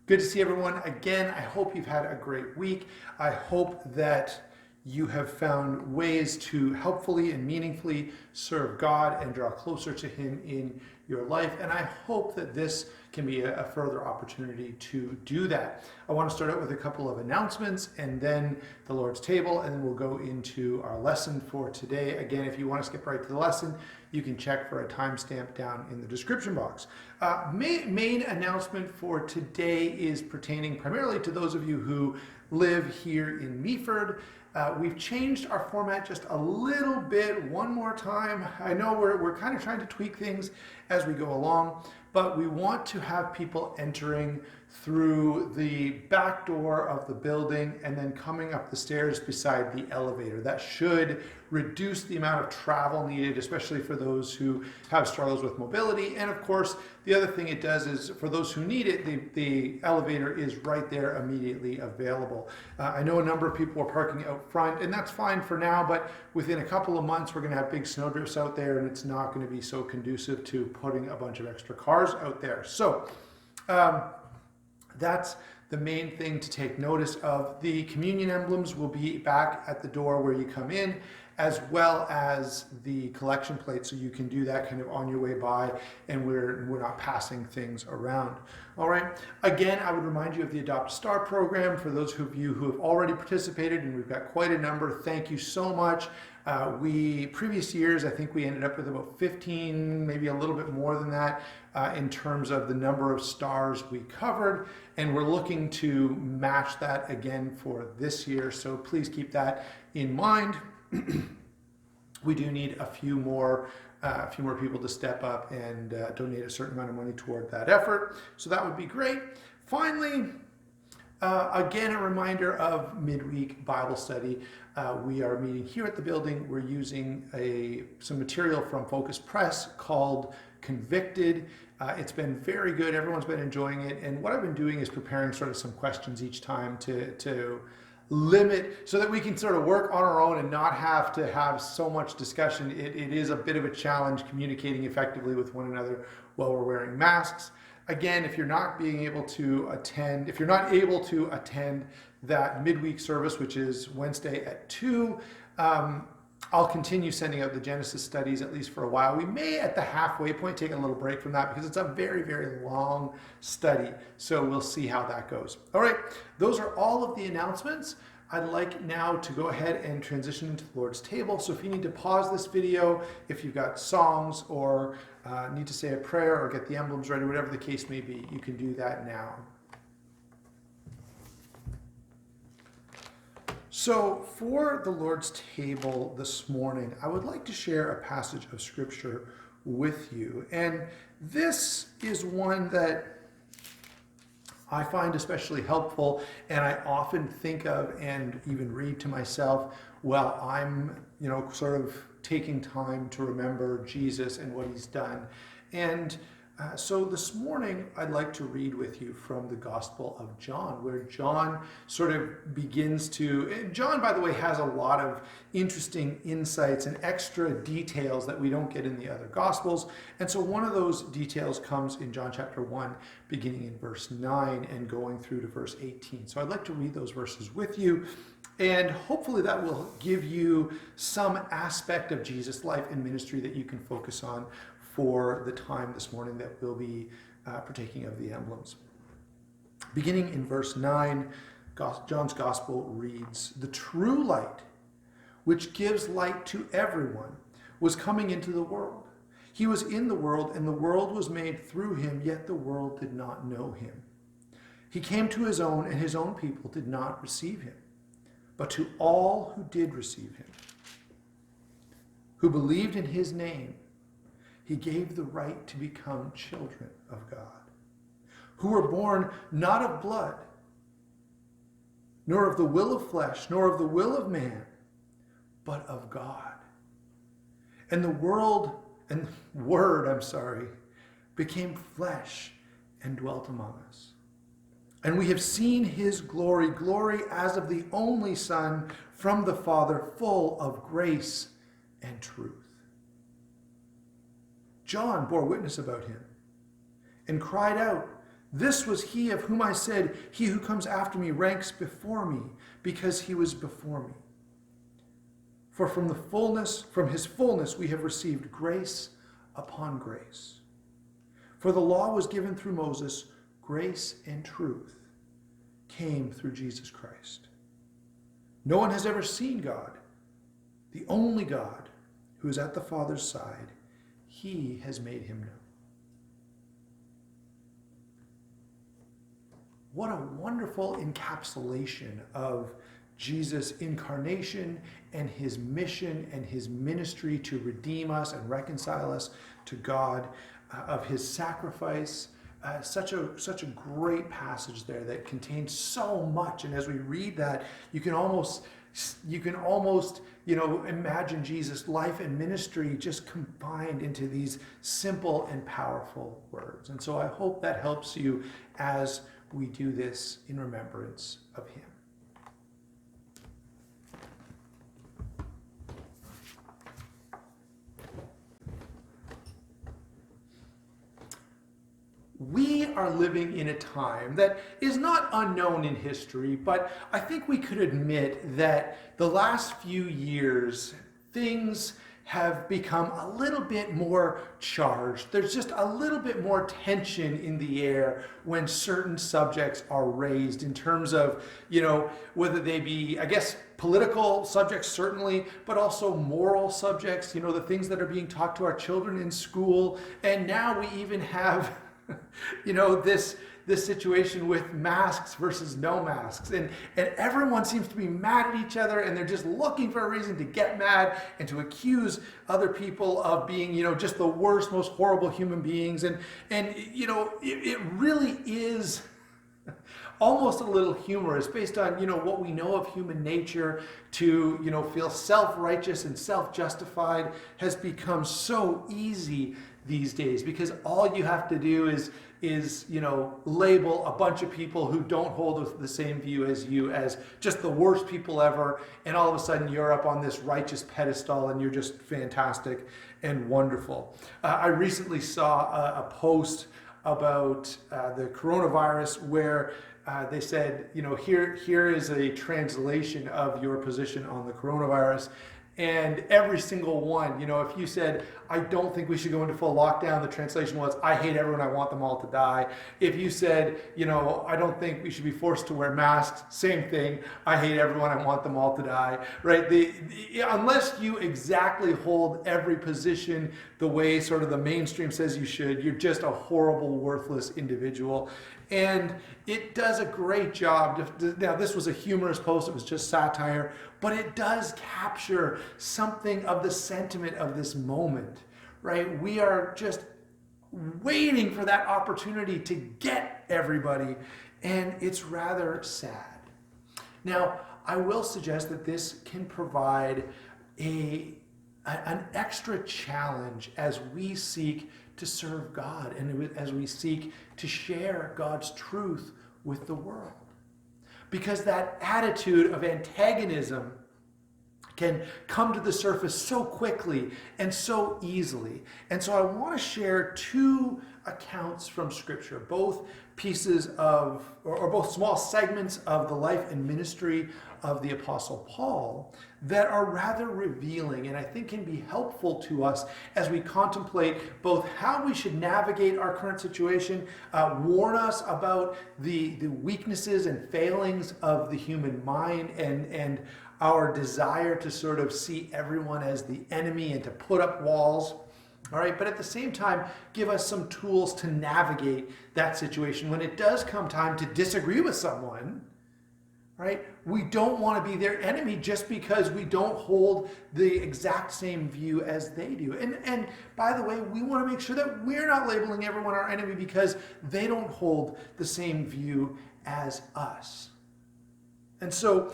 Good to see everyone again. I hope you've had a great week. I hope that you have found ways to helpfully and meaningfully serve God and draw closer to Him in your life. And I hope that this can be a further opportunity to do that. I want to start out with a couple of announcements and then the Lord's table, and then we'll go into our lesson for today. Again, if you want to skip right to the lesson, you can check for a timestamp down in the description box. Main announcement for today is pertaining primarily to those of you who live here in Meaford. We've changed our format just a little bit one more time. I know we're kind of trying to tweak things as we go along, but we want to have people entering through the back door of the building and then coming up the stairs beside the elevator. That should reduce the amount of travel needed, especially for those who have struggles with mobility. And of course, the other thing it does is for those who need it, the elevator is right there immediately available. I know a number of people are parking out front, and that's fine for now, but within a couple of months, we're going to have big snowdrifts out there, and it's not going to be so conducive to putting a bunch of extra cars out there. So, that's the main thing to take notice of. The communion emblems will be back at the door where you come in, as well as the collection plate, so you can do that kind of on your way by, and we're not passing things around. All right. Again, I would remind you of the Adopt a Star program for those of you who have already participated, and we've got quite a number. Thank you so much. Previous years, I think we ended up with about 15, maybe a little bit more than that, in terms of the number of stars we covered, and we're looking to match that again for this year, so please keep that in mind. We do need a few more people to step up and donate a certain amount of money toward that effort, so that would be great. Finally, again, a reminder of midweek Bible study. We are meeting here at the building. We're using some material from Focus Press called Convicted. It's been very good. Everyone's been enjoying it. And what I've been doing is preparing sort of some questions each time to limit so that we can sort of work on our own and not have to have so much discussion. It is a bit of a challenge communicating effectively with one another while we're wearing masks. Again, if you're not able to attend that midweek service, which is Wednesday at 2, I'll continue sending out the Genesis studies at least for a while. We may at the halfway point take a little break from that because it's a very, very long study. So we'll see how that goes. All right, those are all of the announcements. I'd like now to go ahead and transition into the Lord's table. So if you need to pause this video, if you've got songs or need to say a prayer or get the emblems ready, whatever the case may be, you can do that now. So for the Lord's table this morning, I would like to share a passage of scripture with you. And this is one that I find especially helpful, and I often think of and even read to myself while I'm, sort of taking time to remember Jesus and what he's done. And so this morning, I'd like to read with you from the Gospel of John, where John sort of begins to... John, by the way, has a lot of interesting insights and extra details that we don't get in the other Gospels. And so one of those details comes in John chapter 1, beginning in verse 9 and going through to verse 18. So I'd like to read those verses with you. And hopefully that will give you some aspect of Jesus' life and ministry that you can focus on for the time this morning that we'll be partaking of the emblems. Beginning in verse 9, John's Gospel reads, "The true light, which gives light to everyone, was coming into the world. He was in the world, and the world was made through him, yet the world did not know him. He came to his own, and his own people did not receive him. But to all who did receive him, who believed in his name, he gave the right to become children of God, who were born not of blood, nor of the will of flesh, nor of the will of man, but of God. And the Word became flesh and dwelt among us. And we have seen his glory, glory as of the only Son from the Father, full of grace and truth. John bore witness about him and cried out, This was he of whom I said, he who comes after me ranks before me, because he was before me. For from his fullness we have received grace upon grace. For the law was given through Moses, grace and truth came through Jesus Christ. No one has ever seen God, the only God who is at the Father's side. He has made him known. What a wonderful encapsulation of Jesus' incarnation and his mission and his ministry to redeem us and reconcile us to God, of his sacrifice. Such a great passage there that contains so much. And as we read that, you can almost imagine Jesus' life and ministry just combined into these simple and powerful words. And so I hope that helps you as we do this in remembrance of him. We are living in a time that is not unknown in history, but I think we could admit that the last few years, things have become a little bit more charged. There's just a little bit more tension in the air when certain subjects are raised in terms of, whether they be, I guess, political subjects certainly, but also moral subjects, the things that are being taught to our children in school. And now we even have this situation with masks versus no masks. And everyone seems to be mad at each other, and they're just looking for a reason to get mad and to accuse other people of being, just the worst, most horrible human beings. And it really is almost a little humorous based on, what we know of human nature to, feel self-righteous and self-justified has become so easy these days, because all you have to do is label a bunch of people who don't hold the same view as you as just the worst people ever, and all of a sudden you're up on this righteous pedestal and you're just fantastic and wonderful. I recently saw a post about the coronavirus where they said, here is a translation of your position on the coronavirus. And every single one, if you said, I don't think we should go into full lockdown, the translation was, I hate everyone, I want them all to die. If you said, I don't think we should be forced to wear masks, same thing, I hate everyone, I want them all to die, right? Unless you exactly hold every position the way sort of the mainstream says you should, you're just a horrible, worthless individual. And it does a great job. Now, this was a humorous post, it was just satire, but it does capture something of the sentiment of this moment, right? We are just waiting for that opportunity to get everybody, and it's rather sad. Now, I will suggest that this can provide an extra challenge as we seek to serve God and as we seek to share God's truth with the world. Because that attitude of antagonism can come to the surface so quickly and so easily. And so I want to share two accounts from Scripture, both pieces of, or both small segments of the life and ministry of the Apostle Paul that are rather revealing and I think can be helpful to us as we contemplate both how we should navigate our current situation, warn us about the weaknesses and failings of the human mind and our desire to sort of see everyone as the enemy and to put up walls. All right, but at the same time, give us some tools to navigate that situation. When it does come time to disagree with someone, right, we don't want to be their enemy just because we don't hold the exact same view as they do. And by the way, we want to make sure that we're not labeling everyone our enemy because they don't hold the same view as us. And so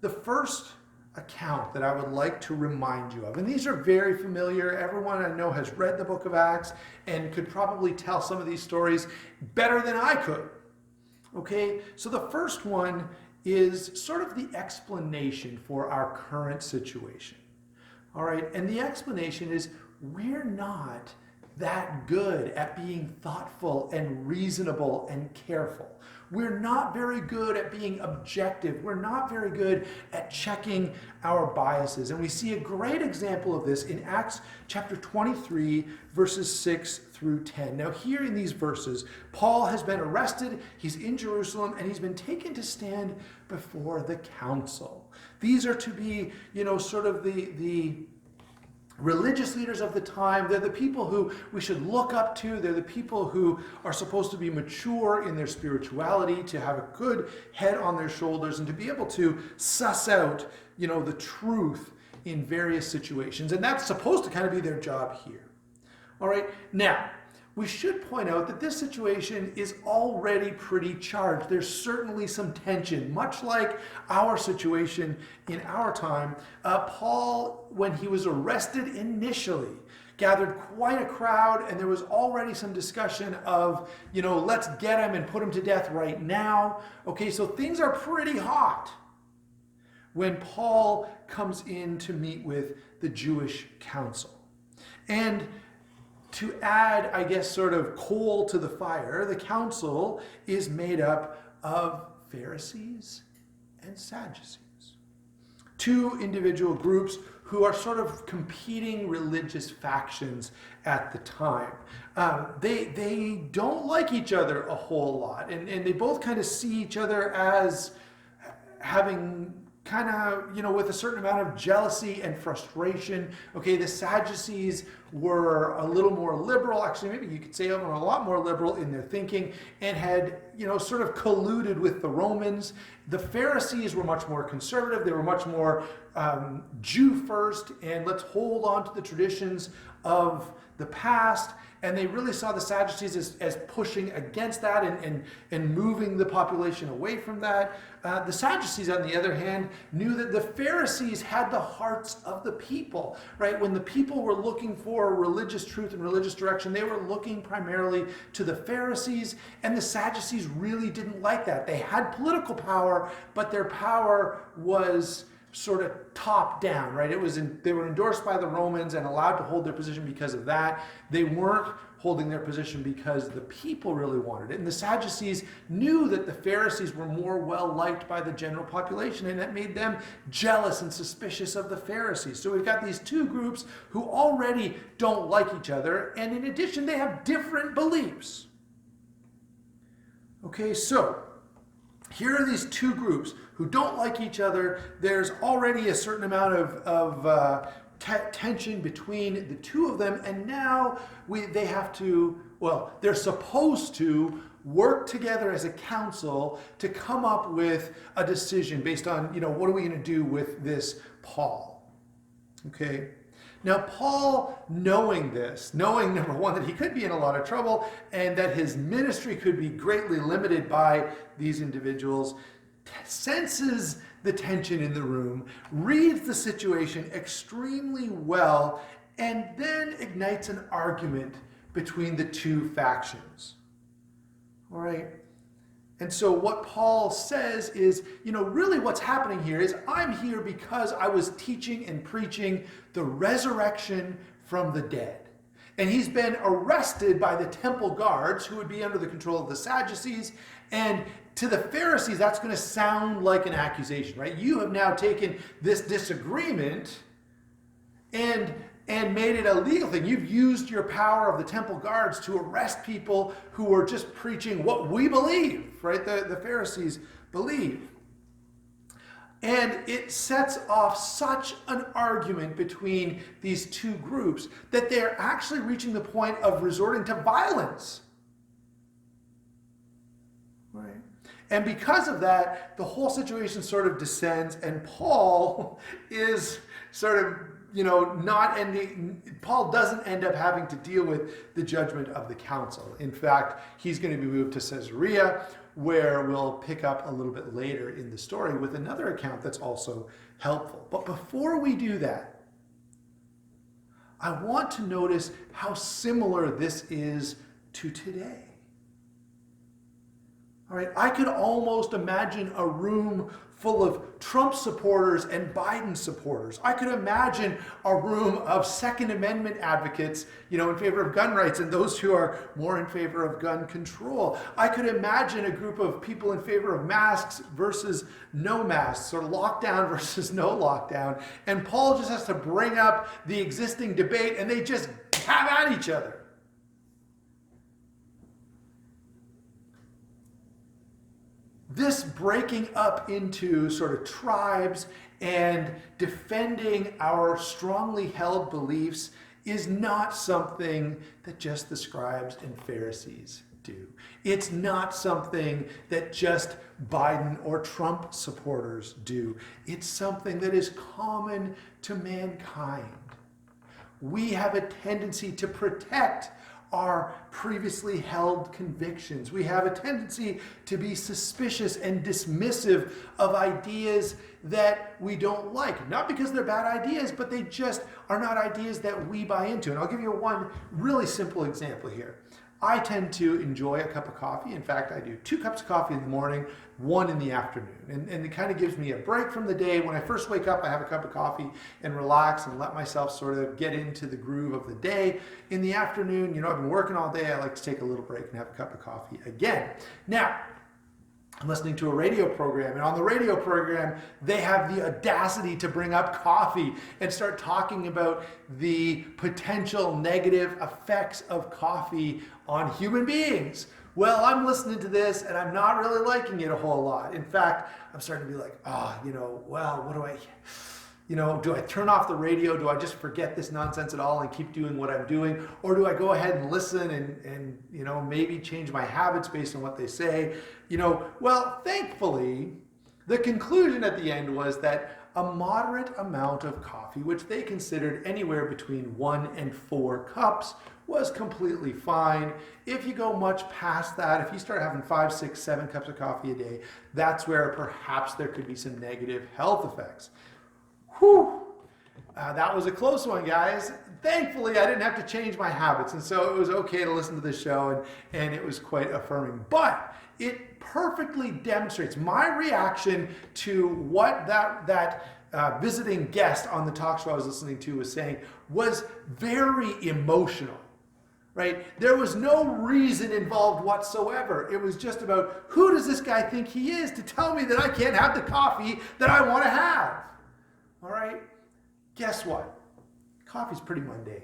the first account that I would like to remind you of, and these are very familiar, everyone I know has read the book of Acts and could probably tell some of these stories better than I could. Okay, so the first one is sort of the explanation for our current situation. All right, and the explanation is we're not that good at being thoughtful and reasonable and careful. We're not very good at being objective. We're not very good at checking our biases. And we see a great example of this in Acts chapter 23, verses 6 through 10. Now, here in these verses, Paul has been arrested, he's in Jerusalem, and he's been taken to stand before the council. These are to be, sort of the religious leaders of the time. They're the people who we should look up to. They're the people who are supposed to be mature in their spirituality, to have a good head on their shoulders, and to be able to suss out, the truth in various situations. And that's supposed to kind of be their job here. All right. Now, we should point out that this situation is already pretty charged. There's certainly some tension, much like our situation in our time. Paul, when he was arrested initially, gathered quite a crowd, and there was already some discussion of, let's get him and put him to death right now. Okay, so things are pretty hot when Paul comes in to meet with the Jewish council. And to add, I guess, sort of coal to the fire, the council is made up of Pharisees and Sadducees. Two individual groups who are sort of competing religious factions at the time. They don't like each other a whole lot, and they both kind of see each other as having kind of, with a certain amount of jealousy and frustration. Okay, the Sadducees were a little more liberal, actually maybe you could say a lot more liberal in their thinking, and had, sort of colluded with the Romans. The Pharisees were much more conservative. They were much more Jew first, and let's hold on to the traditions of the past. And they really saw the Sadducees as pushing against that and moving the population away from that. The Sadducees, on the other hand, knew that the Pharisees had the hearts of the people, right? When the people were looking for religious truth and religious direction, they were looking primarily to the Pharisees, and the Sadducees really didn't like that. They had political power, but their power was sort of top down, right? They were endorsed by the Romans and allowed to hold their position because of that. They weren't holding their position because the people really wanted it. And the Sadducees knew that the Pharisees were more well-liked by the general population, and that made them jealous and suspicious of the Pharisees. So we've got these two groups who already don't like each other, and in addition, they have different beliefs. Okay, so here are these two groups who don't like each other. There's already a certain amount of tension between the two of them, and now they have to, they're supposed to work together as a council to come up with a decision based on, what are we going to do with this Paul? Okay. Now, Paul, knowing number one, that he could be in a lot of trouble and that his ministry could be greatly limited by these individuals, senses the tension in the room, reads the situation extremely well, and then ignites an argument between the two factions. All right? And so what Paul says is, really what's happening here is I'm here because I was teaching and preaching the resurrection from the dead. And he's been arrested by the temple guards, who would be under the control of the Sadducees. And to the Pharisees, that's going to sound like an accusation, right? You have now taken this disagreement and made it a legal thing. You've used your power of the temple guards to arrest people who were just preaching what we believe, right? The Pharisees believe. And it sets off such an argument between these two groups that they're actually reaching the point of resorting to violence. Right? And because of that, the whole situation sort of descends, and Paul is sort of, Paul doesn't end up having to deal with the judgment of the council. In fact, he's going to be moved to Caesarea, where we'll pick up a little bit later in the story with another account that's also helpful. But before we do that, I want to notice how similar this is to today. All right, I could almost imagine a room full of Trump supporters and Biden supporters. I could imagine a room of Second Amendment advocates, in favor of gun rights and those who are more in favor of gun control. I could imagine a group of people in favor of masks versus no masks, or lockdown versus no lockdown. And Paul just has to bring up the existing debate and they just have at each other. This breaking up into sort of tribes and defending our strongly held beliefs is not something that just the scribes and Pharisees do. It's not something that just Biden or Trump supporters do. It's something that is common to mankind. We have a tendency to protect our previously held convictions. We have a tendency to be suspicious and dismissive of ideas that we don't like. Not because they're bad ideas, but they just are not ideas that we buy into. And I'll give you one really simple example here. I tend to enjoy a cup of coffee. In fact, I do 2 cups of coffee in the morning, 1 in the afternoon. And it kind of gives me a break from the day. When I first wake up, I have a cup of coffee and relax and let myself sort of get into the groove of the day. In the afternoon, I've been working all day. I like to take a little break and have a cup of coffee again. Now, I'm listening to a radio program, and on the radio program, they have the audacity to bring up coffee and start talking about the potential negative effects of coffee on human beings. Well, I'm listening to this, and I'm not really liking it a whole lot. In fact, I'm starting to be like, what do I... do I turn off the radio? Do I just forget this nonsense at all and keep doing what I'm doing? Or do I go ahead and listen and maybe change my habits based on what they say? Well, thankfully, the conclusion at the end was that a moderate amount of coffee, which they considered anywhere between 1 and 4 cups, was completely fine. If you go much past that, if you start having 5, 6, 7 cups of coffee a day, that's where perhaps there could be some negative health effects. Whew. That was a close one, guys. Thankfully, I didn't have to change my habits, and so it was okay to listen to the show, and it was quite affirming. But it perfectly demonstrates my reaction to what that visiting guest on the talk show I was listening to was saying was very emotional. Right? There was no reason involved whatsoever. It was just about, who does this guy think he is to tell me that I can't have the coffee that I want to have? All right? Guess what? Coffee's pretty mundane.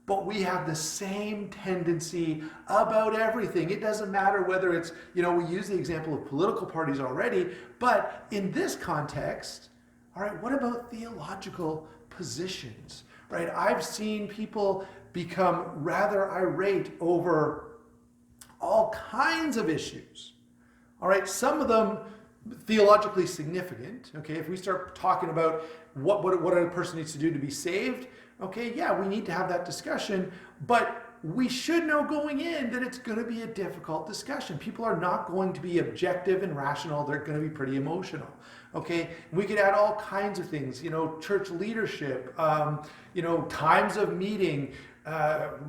But we have the same tendency about everything. It doesn't matter whether it's, we use the example of political parties already, but in this context, all right, what about theological positions? Right? I've seen people become rather irate over all kinds of issues. All right, some of them theologically significant. Okay, if we start talking about what a person needs to do to be saved, okay, yeah, we need to have that discussion, but we should know going in that it's going to be a difficult discussion. People are not going to be objective and rational. They're going to be pretty emotional. Okay, we could add all kinds of things, church leadership, times of meeting,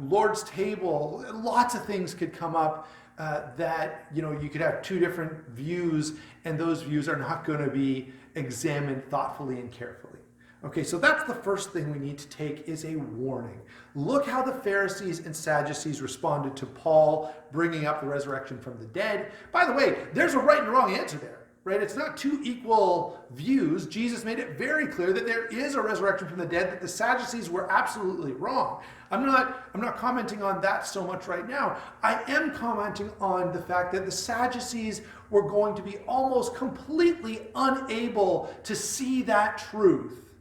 Lord's table, lots of things could come up that, you could have 2 different views, and those views are not going to be examined thoughtfully and carefully. Okay, so that's the first thing we need to take, is a warning. Look how the Pharisees and Sadducees responded to Paul bringing up the resurrection from the dead. By the way, there's a right and wrong answer there. Right? It's not 2 equal views. Jesus made it very clear that there is a resurrection from the dead, that the Sadducees were absolutely wrong. I'm not commenting on that so much right now. I am commenting on the fact that the Sadducees were going to be almost completely unable to see that truth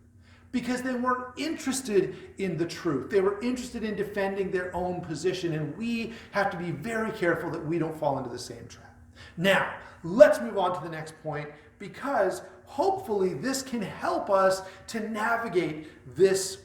because they weren't interested in the truth. They were interested in defending their own position, and we have to be very careful that we don't fall into the same trap. Now, let's move on to the next point, because hopefully this can help us to navigate this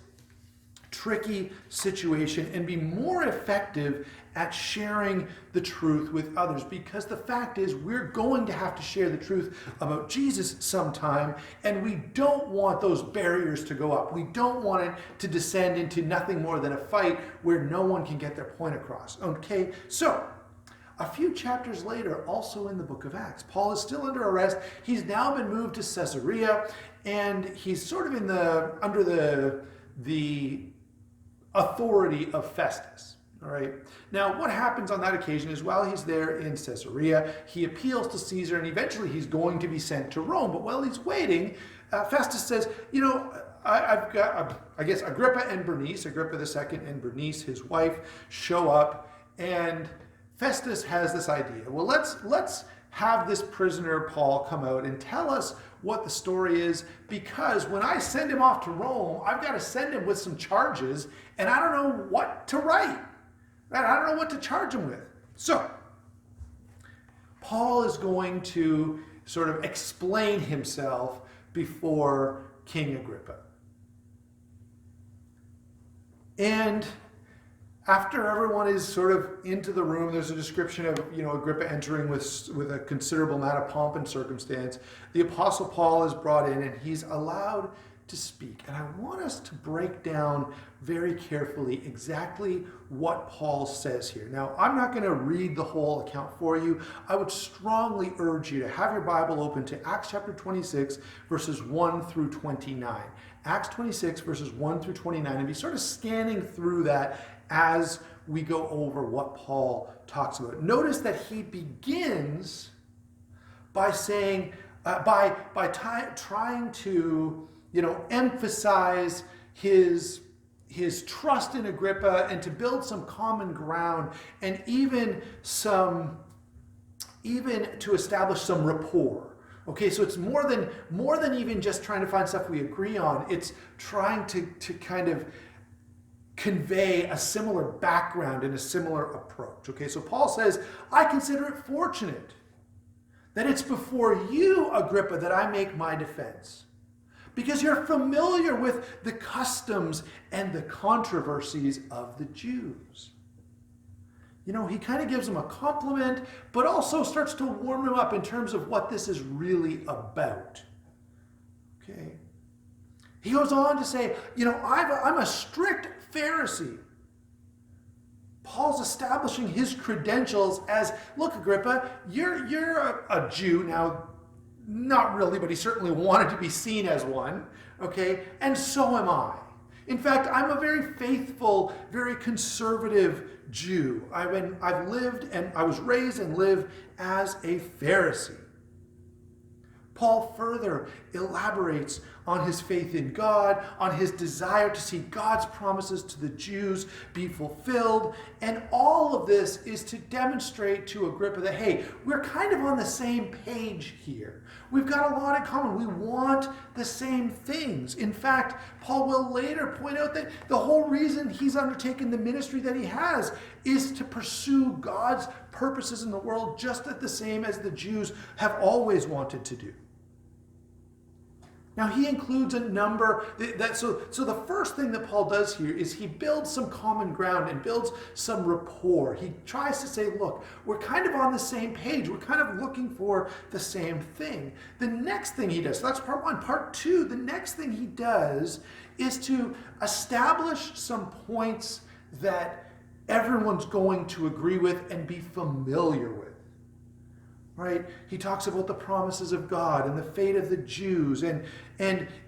tricky situation and be more effective at sharing the truth with others. Because the fact is, we're going to have to share the truth about Jesus sometime, and we don't want those barriers to go up. We don't want it to descend into nothing more than a fight where no one can get their point across. Okay, so a few chapters later, also in the book of Acts. Paul is still under arrest. He's now been moved to Caesarea, and he's sort of under the authority of Festus. All right. Now, what happens on that occasion is while he's there in Caesarea, he appeals to Caesar, and eventually he's going to be sent to Rome. But while he's waiting, Festus says, I've got, I guess, Agrippa and Bernice, Agrippa II and Bernice, his wife, show up, and Festus has this idea. Well, let's have this prisoner, Paul, come out and tell us what the story is, because when I send him off to Rome, I've got to send him with some charges, and I don't know what to write. Right? I don't know what to charge him with. So, Paul is going to sort of explain himself before King Agrippa. And after everyone is sort of into the room, there's a description of, Agrippa entering with a considerable amount of pomp and circumstance. The Apostle Paul is brought in, and he's allowed to speak. And I want us to break down very carefully exactly what Paul says here. Now, I'm not going to read the whole account for you. I would strongly urge you to have your Bible open to Acts chapter 26, verses 1 through 29. Acts 26, verses 1 through 29, and be sort of scanning through that as we go over what Paul talks about. Notice that he begins by saying, trying to emphasize his trust in Agrippa and to build some common ground, and even to establish some rapport. Okay, so it's more than even just trying to find stuff we agree on. It's trying to kind of convey a similar background and a similar approach. Okay, so Paul says, I consider it fortunate that it's before you, Agrippa, that I make my defense, because you're familiar with the customs and the controversies of the Jews. He kind of gives him a compliment, but also starts to warm him up in terms of what this is really about. Okay. He goes on to say, I'm a strict Pharisee. Paul's establishing his credentials as, look, Agrippa, you're a Jew. Now, not really, but he certainly wanted to be seen as one, okay? And so am I. In fact, I'm a very faithful, very conservative Jew. I've lived and I was raised and live as a Pharisee. Paul further elaborates on his faith in God, on his desire to see God's promises to the Jews be fulfilled. And all of this is to demonstrate to Agrippa that, hey, we're kind of on the same page here. We've got a lot in common. We want the same things. In fact, Paul will later point out that the whole reason he's undertaken the ministry that he has is to pursue God's purposes in the world just at the same as the Jews have always wanted to do. Now, he includes a number, so the first thing that Paul does here is he builds some common ground and builds some rapport. He tries to say, look, we're kind of on the same page. We're kind of looking for the same thing. The next thing he does, so that's part one. Part two, the next thing he does is to establish some points that everyone's going to agree with and be familiar with. Right? He talks about the promises of God and the fate of the Jews and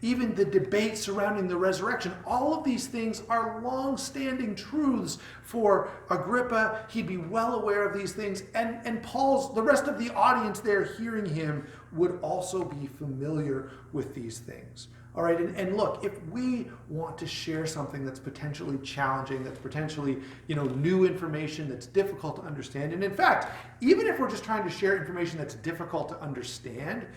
even the debate surrounding the resurrection. All of these things are long-standing truths for Agrippa. He'd be well aware of these things. And the rest of the audience there hearing him would also be familiar with these things. All right, and look, if we want to share something that's potentially challenging, that's potentially, new information that's difficult to understand, and in fact, even if we're just trying to share information that's difficult to understand,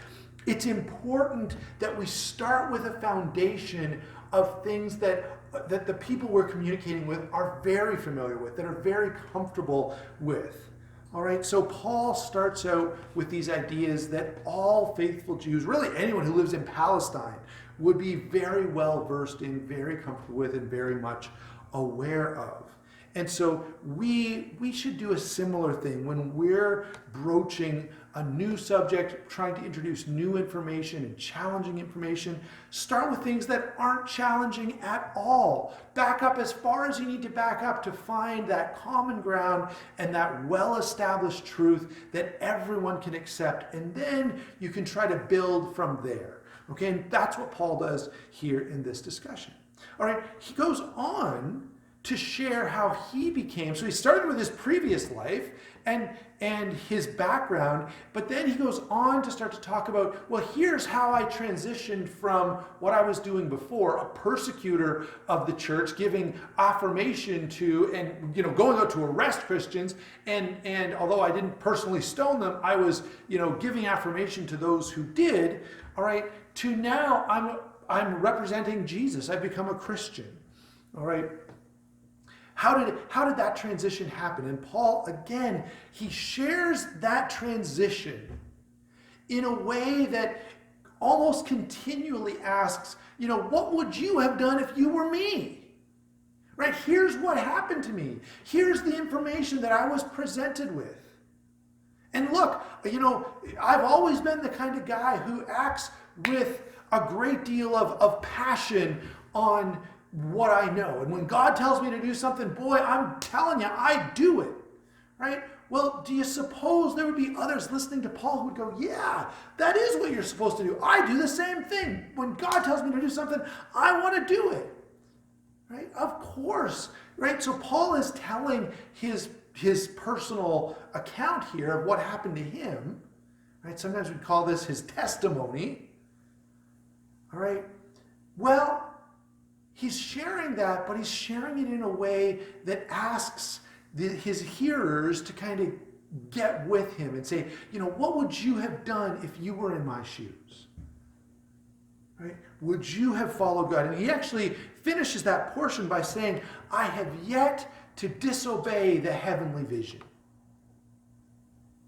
it's important that we start with a foundation of things that the people we're communicating with are very familiar with, that are very comfortable with. All right, so Paul starts out with these ideas that all faithful Jews, really anyone who lives in Palestine, would be very well versed in, very comfortable with, and very much aware of. And so we should do a similar thing when we're broaching a new subject, trying to introduce new information and challenging information. Start with things that aren't challenging at all. Back up as far as you need to back up to find that common ground and that well-established truth that everyone can accept. And then you can try to build from there. Okay, and that's what Paul does here in this discussion. All right, he goes on to share how he became. So he started with his previous life and his background, but then he goes on to start to talk about, well, here's how I transitioned from what I was doing before, a persecutor of the church, giving affirmation to and going out to arrest Christians, and although I didn't personally stone them, I was giving affirmation to those who did. All right, to now I'm representing Jesus. I've become a Christian. All right. How did that transition happen? And Paul, again, he shares that transition in a way that almost continually asks, what would you have done if you were me? Right? Here's what happened to me. Here's the information that I was presented with. And look, I've always been the kind of guy who acts with a great deal of passion on what I know. And when God tells me to do something, boy, I'm telling you, I do it. Right? Well, do you suppose there would be others listening to Paul who would go, yeah, that is what you're supposed to do. I do the same thing. When God tells me to do something, I want to do it. Right? Of course. Right? So Paul is telling his personal account here of what happened to him. Right? Sometimes we call this his testimony. All right? Well, he's sharing that, but he's sharing it in a way that asks his hearers to kind of get with him and say, what would you have done if you were in my shoes? Right? Would you have followed God? And he actually finishes that portion by saying, I have yet to disobey the heavenly vision.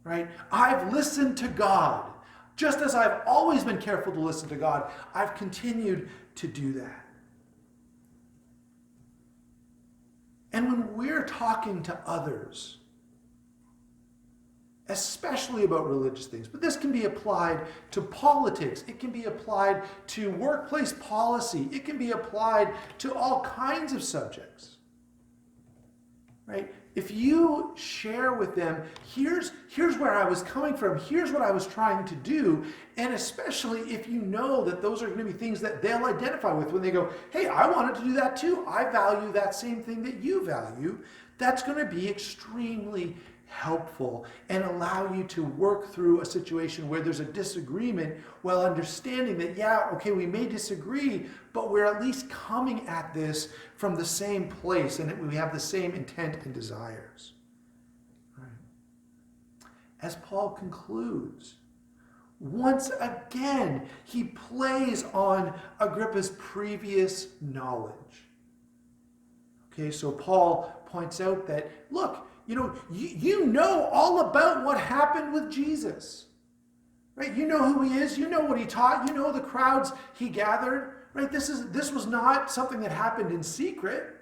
Right? I've listened to God. Just as I've always been careful to listen to God, I've continued to do that. And when we're talking to others, especially about religious things, but this can be applied to politics, it can be applied to workplace policy, it can be applied to all kinds of subjects, right? If you share with them, here's where I was coming from, here's what I was trying to do, and especially if you know that those are going to be things that they'll identify with when they go, hey, I wanted to do that too. I value that same thing that you value. That's going to be extremely helpful and allow you to work through a situation where there's a disagreement while understanding that, yeah, okay, we may disagree, but we're at least coming at this from the same place and we have the same intent and desires. Right. As Paul concludes, once again, he plays on Agrippa's previous knowledge. Okay, so Paul points out that, look, you know all about what happened with Jesus, right? You know who he is. You know what he taught. You know the crowds he gathered, right? This was not something that happened in secret.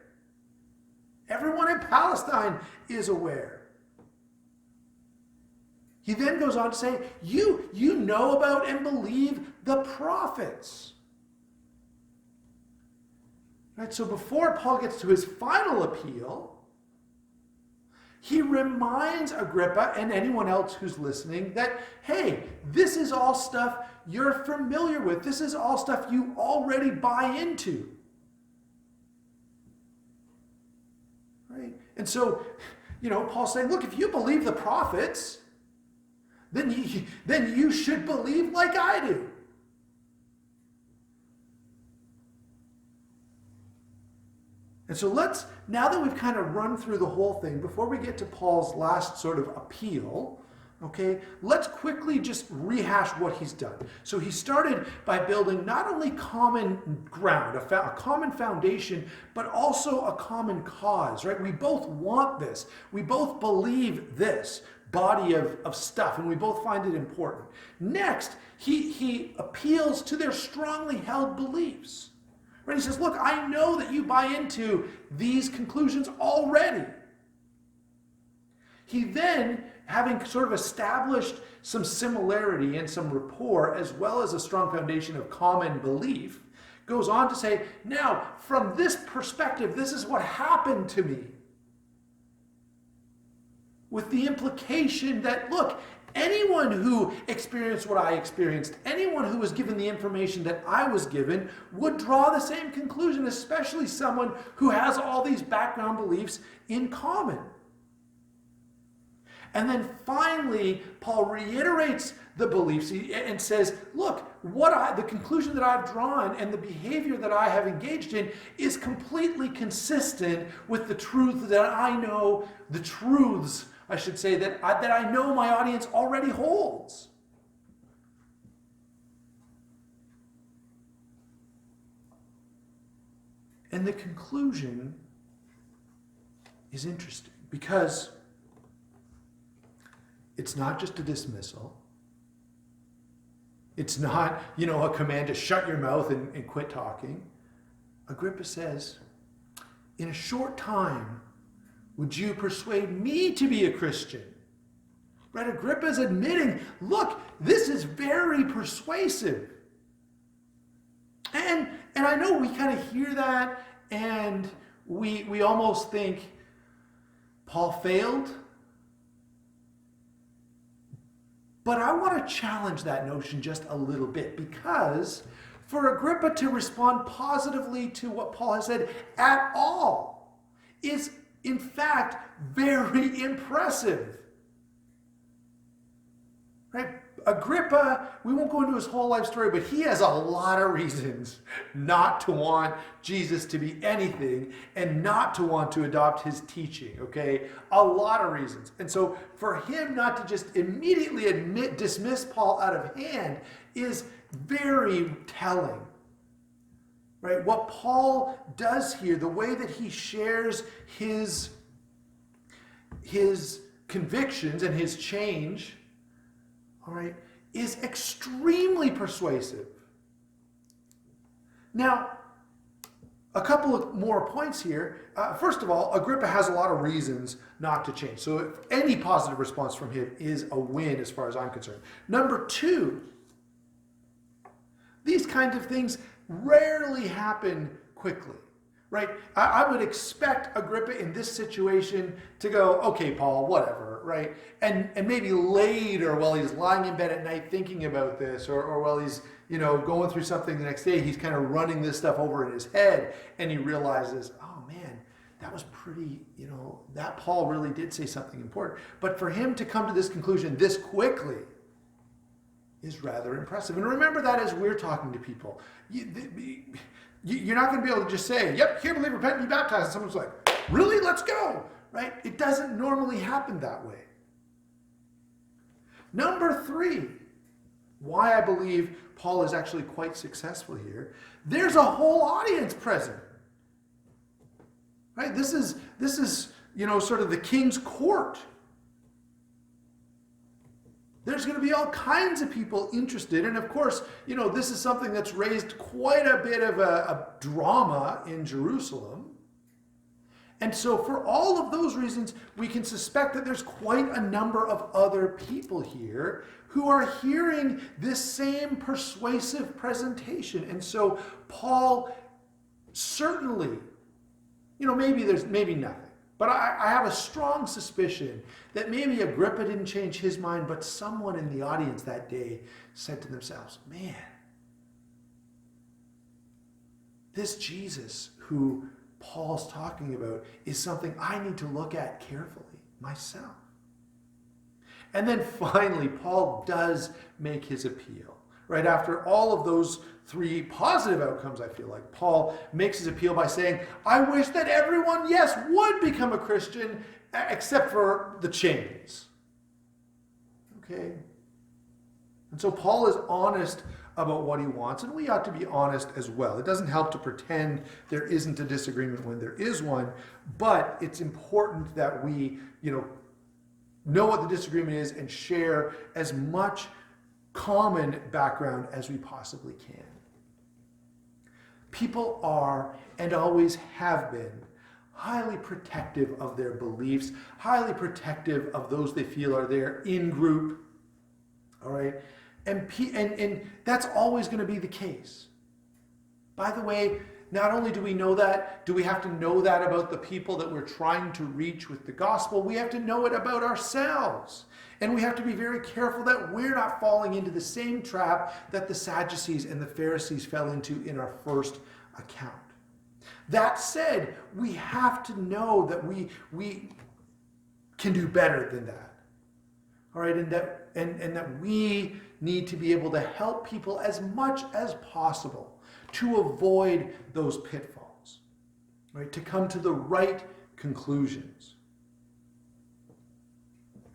Everyone in Palestine is aware. He then goes on to say, you know about and believe the prophets. Right? So before Paul gets to his final appeal, he reminds Agrippa and anyone else who's listening that, hey, this is all stuff you're familiar with. This is all stuff you already buy into. Right? And so, Paul's saying, look, if you believe the prophets, then you should believe like I do. And so now that we've kind of run through the whole thing, before we get to Paul's last sort of appeal, okay, let's quickly just rehash what he's done. So he started by building not only common ground, a common foundation, but also a common cause, right? We both want this. We both believe this body of stuff, and we both find it important. Next, he appeals to their strongly held beliefs. Right? He says, look, I know that you buy into these conclusions already. He then, having sort of established some similarity and some rapport, as well as a strong foundation of common belief, goes on to say, now, from this perspective, this is what happened to me. With the implication that, look, anyone who experienced what I experienced, anyone who was given the information that I was given, would draw the same conclusion, especially someone who has all these background beliefs in common. And then finally, Paul reiterates the beliefs and says, look, the conclusion that I've drawn and the behavior that I have engaged in is completely consistent with the truth that I know, the truths, I should say, that I know my audience already holds. And the conclusion is interesting because it's not just a dismissal. It's not, a command to shut your mouth and quit talking. Agrippa says, in a short time, would you persuade me to be a Christian? Right? Agrippa's admitting, look, this is very persuasive. And I know we kind of hear that and we almost think Paul failed. But I want to challenge that notion just a little bit, because for Agrippa to respond positively to what Paul has said at all is, in fact, very impressive. Right? Agrippa, we won't go into his whole life story, but he has a lot of reasons not to want Jesus to be anything and not to want to adopt his teaching, okay? A lot of reasons. And so for him not to just immediately dismiss Paul out of hand is very telling. Right? What Paul does here, the way that he shares his convictions and his change, all right, is extremely persuasive. Now, a couple of more points here. First of all, Agrippa has a lot of reasons not to change. So if any positive response from him is a win as far as I'm concerned. Number two, these kinds of things rarely happen quickly. Right? I would expect Agrippa in this situation to go, okay, Paul, whatever, right? And maybe later, while he's lying in bed at night thinking about this, or while he's, going through something the next day, he's kind of running this stuff over in his head, and he realizes, oh man, that was pretty, that Paul really did say something important. But for him to come to this conclusion this quickly is rather impressive. And remember that as we're talking to people. You're not going to be able to just say, yep, here, believe, repent, and be baptized. And someone's like, really? Let's go. Right? It doesn't normally happen that way. Number three, why I believe Paul is actually quite successful here. There's a whole audience present. Right? This is sort of the king's court. There's going to be all kinds of people interested. And of course, this is something that's raised quite a bit of a drama in Jerusalem. And so for all of those reasons, we can suspect that there's quite a number of other people here who are hearing this same persuasive presentation. And so Paul certainly, maybe nothing. But I have a strong suspicion that maybe Agrippa didn't change his mind, but someone in the audience that day said to themselves, man, this Jesus who Paul's talking about is something I need to look at carefully myself. And then finally, Paul does make his appeal. Right after all of those three positive outcomes, I feel like, Paul makes his appeal by saying, I wish that everyone, yes, would become a Christian, except for the chains. Okay? And so Paul is honest about what he wants, and we ought to be honest as well. It doesn't help to pretend there isn't a disagreement when there is one, but it's important that we, know what the disagreement is and share as much common background as we possibly can. People are and always have been highly protective of their beliefs, highly protective of those they feel are their in-group, all right? And that's always going to be the case. By the way, not only do we know that, do we have to know that about the people that we're trying to reach with the gospel, we have to know it about ourselves. And we have to be very careful that we're not falling into the same trap that the Sadducees and the Pharisees fell into in our first account. That said, we have to know that we can do better than that. All right, and that we need to be able to help people as much as possible to avoid those pitfalls, right? To come to the right conclusions.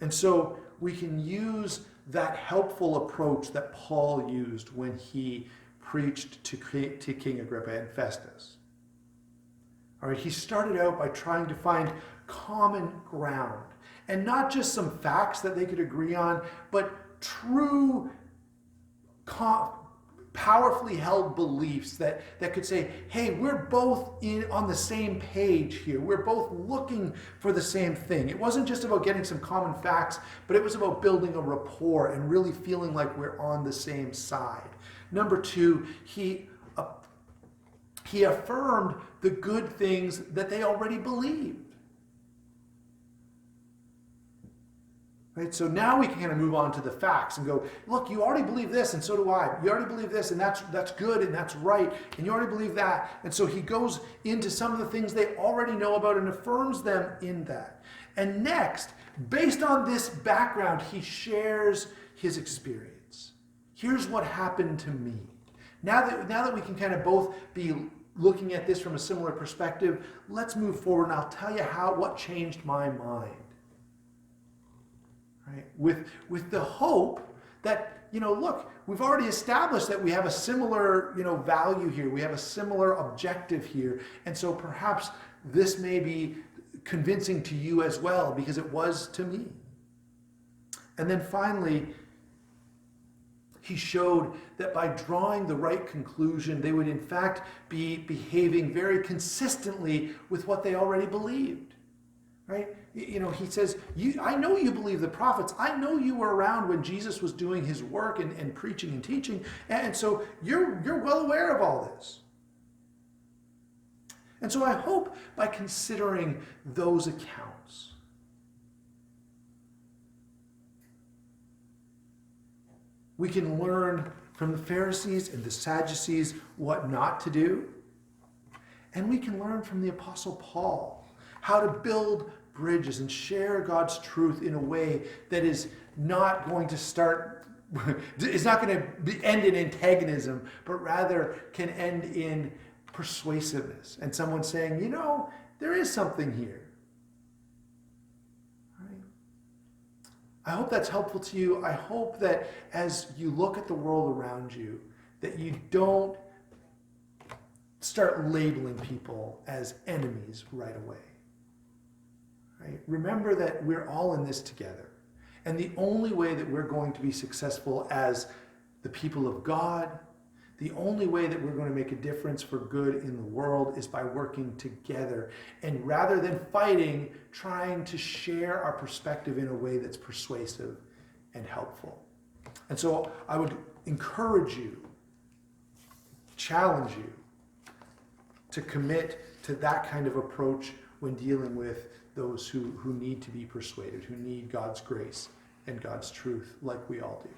And so we can use that helpful approach that Paul used when he preached to King Agrippa and Festus. All right, he started out by trying to find common ground, and not just some facts that they could agree on, but true, powerfully held beliefs that could say, hey, we're both on the same page here. We're both looking for the same thing. It wasn't just about getting some common facts, but it was about building a rapport and really feeling like we're on the same side. Number two, he affirmed the good things that they already believed. Right? So now we can kind of move on to the facts and go, look, you already believe this, and so do I. You already believe this, and that's good, and that's right, and you already believe that. And so he goes into some of the things they already know about and affirms them in that. And next, based on this background, he shares his experience. Here's what happened to me. Now that we can kind of both be looking at this from a similar perspective, let's move forward, and I'll tell you what changed my mind. Right? With the hope that, look, we've already established that we have a similar, value here. We have a similar objective here. And so perhaps this may be convincing to you as well, because it was to me. And then finally, he showed that by drawing the right conclusion, they would in fact be behaving very consistently with what they already believed. Right? He says, I know you believe the prophets. I know you were around when Jesus was doing his work and preaching and teaching. And so you're well aware of all this. And so I hope by considering those accounts, we can learn from the Pharisees and the Sadducees what not to do. And we can learn from the Apostle Paul how to build bridges and share God's truth in a way that is not going to end in antagonism, but rather can end in persuasiveness and someone saying, there is something here. Right? I hope that's helpful to you. I hope that as you look at the world around you, that you don't start labeling people as enemies right away. Right? Remember that we're all in this together. And the only way that we're going to be successful as the people of God, the only way that we're going to make a difference for good in the world is by working together. And rather than fighting, trying to share our perspective in a way that's persuasive and helpful. And so I would encourage you, challenge you to commit to that kind of approach when dealing with those who need to be persuaded, who need God's grace and God's truth like we all do.